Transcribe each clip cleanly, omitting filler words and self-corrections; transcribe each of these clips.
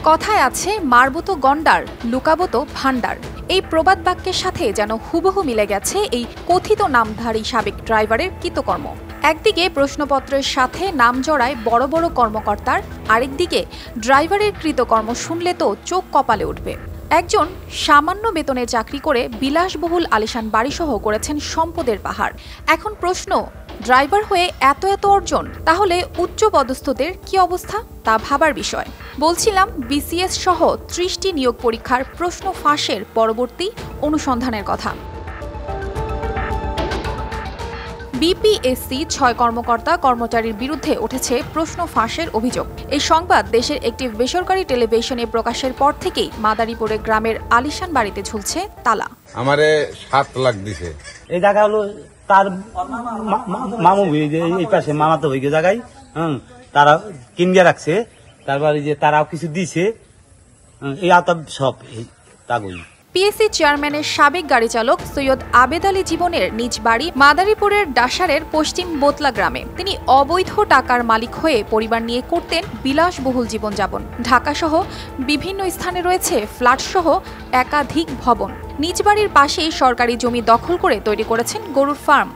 কথায় আছে মারবো তো গন্ডার, লুকাবো তো ভান্ডার। এই প্রবাদ বাক্যের সাথে যেন হুবহু মিলে গেছে এই কথিত নামধারী সাবেক ড্রাইভারের কৃতকর্ম। একদিকে প্রশ্নপত্রের সাথে নাম জড়ায় বড় বড় কর্মকর্তার, আরেকদিকে ড্রাইভারের কৃতকর্ম শুনলে তো চোখ কপালে উঠবে। একজন সামান্য বেতনে চাকরি করে বিলাসবহুল আলিশান বাড়িসহ করেছেন সম্পদের পাহাড়। এখন প্রশ্ন, ড্রাইভার হয়ে এত অর্জন, তাহলে উচ্চ পদস্থদের কি অবস্থা? তা ভাবার বিষয়। বলছিলাম বিসিএস সহ ৩০টি নিয়োগ পরীক্ষার প্রশ্ন ফাঁসের পরবর্তী অনুসন্ধানের কথা। বিপিএসসি ৬ কর্মকর্তা কর্মচারীর বিরুদ্ধে উঠেছে প্রশ্ন ফাঁসের অভিযোগ। এই সংবাদ দেশের একটি বেসরকারি টেলিভিশনে প্রকাশের পর থেকেই মাদারীপুরে গ্রামের আলিশান বাড়িতে ঝুলছে তালা। আমারে ৭ লাখ দিছে। এই জায়গা হলো তার মামু এই পাশে মামাতো হয়ে জায়গায় তারা কিনবে রাখছে, তারপরে যে তারাও কিছু দিছে, এই আতাব সব তাগই। পিএসসি চেয়ারম্যানের সাবেক গাড়ি চালক সৈয়দ আবেদ আলী জীবনের নিজ বাড়ি মাদারীপুরের ডাসারের পশ্চিম বোতলা গ্রামে। তিনি অবৈধ টাকার মালিক হয়ে পরিবার নিয়ে করতেন বিলাসবহুল জীবনযাপন। ঢাকাসহ বিভিন্ন স্থানে রয়েছে ফ্ল্যাটসহ একাধিক ভবন। নিজ বাড়ির পাশেই সরকারি জমি দখল করে তৈরি করেছেন গরুর ফার্ম।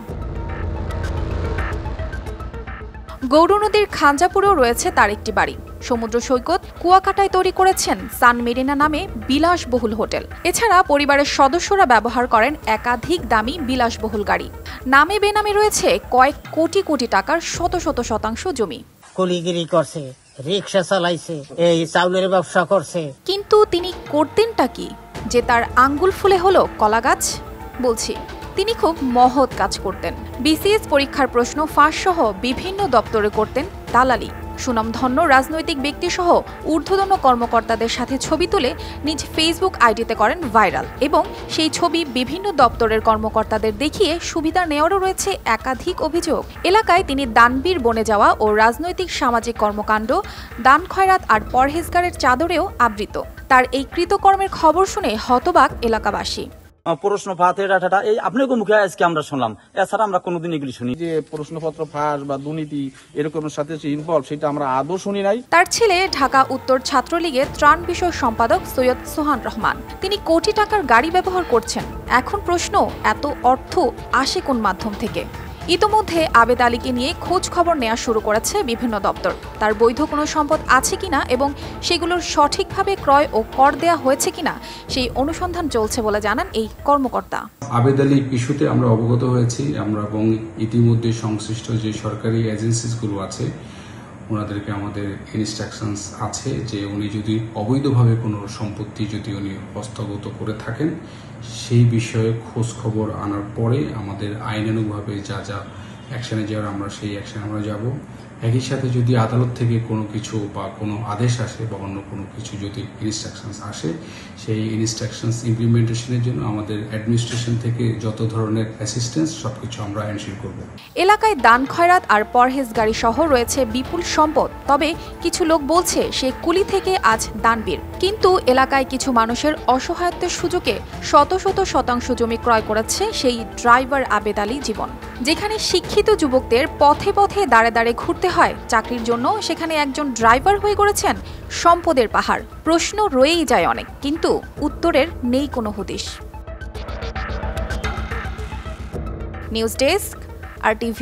গৌর নদীর খাঞ্জাপুরেও রয়েছে তার একটি বাড়ি। সমুদ্র সৈকত কুয়াকাটায় তৈরি করেছেন সান মেরিনা নামে বিলাসবহুল হোটেল। এছাড়া পরিবারের সদস্যরা ব্যবহার করেন একাধিক দামি বিলাসবহুল গাড়ি। নামে বেনামে রয়েছে কয়েক কোটি কোটি টাকার শত শত শতাংশ জমি। কলিগিরি করছে, রিক্সা চালাইছে, এই চাউলের ব্যবসা করছে। কিন্তু তিনি করতেনটা কি যে তার আঙ্গুল ফুলে হলো কলা গাছ? বলছি, তিনি খুব মহৎ কাজ করতেন। বিসিএস পরীক্ষার প্রশ্ন ফাঁস সহ বিভিন্ন দপ্তরে করতেন দালালি। সুনামধন্য রাজনৈতিক ব্যক্তিসহ ঊর্ধ্বতন কর্মকর্তাদের সাথে ছবি তুলে নিজ ফেসবুক আইডিতে করেন ভাইরাল, এবং সেই ছবি বিভিন্ন দপ্তরের কর্মকর্তাদের দেখিয়ে সুবিধা নেওয়ারও রয়েছে একাধিক অভিযোগ। এলাকায় তিনি দানবীর বনে যাওয়া ও রাজনৈতিক সামাজিক কর্মকাণ্ড, দান খয়রাত আর পরহেজগারের চাদরেও আবৃত। তার এই কৃতকর্মের খবর শুনে হতবাক এলাকাবাসী। প্রশ্ন ফাঁস এই আপনার মুখে আজকে আমরা শুনলাম, এছাড়া আমরা কোনোদিন এগুলি শুনি যে প্রশ্নপত্র ফাঁস বা দুর্নীতি এরকমের সাথে ইনভলভ, সেটা আমরা আদৌ শুনি নাই। তার ছেলে ঢাকা উত্তর ছাত্রলীগের ত্রাণ বিষয় সম্পাদক সৈয়দ সোহান রহমান। তিনি কোটি টাকার গাড়ি ব্যবহার করছেন। এখন প্রশ্ন, এত অর্থ আসে কোন মাধ্যম থেকে? ইতোমধ্যে আবেদ আলীকে নিয়ে খোঁজ খবর নেওয়া শুরু করেছে বিভিন্ন দপ্তর। তার বৈধ কোনো সম্পদ আছে কিনা এবং সেগুলোর সঠিকভাবে ক্রয় ও কর দেয়া হয়েছে কিনা সেই অনুসন্ধান চলছে বলে জানান এই কর্মকর্তা। আবেদ আলী ইস্যুতে আমরা অবগত হয়েছি এবং ইতিমধ্যে সংশ্লিষ্ট যে সরকারি এজেন্সিসগুলো আছে ওনাদেরকে আমাদের ইনস্ট্রাকশনস আছে যে উনি যদি অবৈধভাবে কোনো সম্পত্তি যদি উনি হস্তগত করে থাকেন সেই বিষয়ে খোঁজ খবর আনার পরে আমাদের আইনানুগভাবে যা অ্যাকশনে যাওয়ার আমরা সেই অ্যাকশনে আমরা যাব। একই সাথে যদি আদালত থেকে কোনো কিছু বা কোনো আদেশ আসে বা অন্য কোনো কিছু যদি ইনস্ট্রাকশনস আসে, সেই ইনস্ট্রাকশনস ইমপ্লিমেন্টেশনের জন্য আমাদের অ্যাডমিনিস্ট্রেশন থেকে যত ধরনের অ্যাসিস্ট্যান্স সবকিছু আমরা এনশিওর করব। এলাকায় দান খয়রাত আর পরহেজগারি সহ রয়েছে বিপুল সম্পদ। তবে কিছু লোক বলছে সে কুলি থেকে আজ দানবীর। কিন্তু এলাকায় কিছু মানুষের অসহায়ত্বের সুযোগে শত শত শতাংশ জমি ক্রয় করেছে সেই ড্রাইভার আবেদ আলী জীবন। যেখানে শিক্ষিত যুবকদের পথে পথে দাঁড়ে দাঁড়ে ঘুরতে হয় চাকরির জন্য, সেখানে একজন ড্রাইভার হয়ে করেছেন সম্পদের পাহাড়। প্রশ্ন রয়েই যায় অনেক, কিন্তু উত্তরের নেই কোনো হদিশ। News desk, RTV।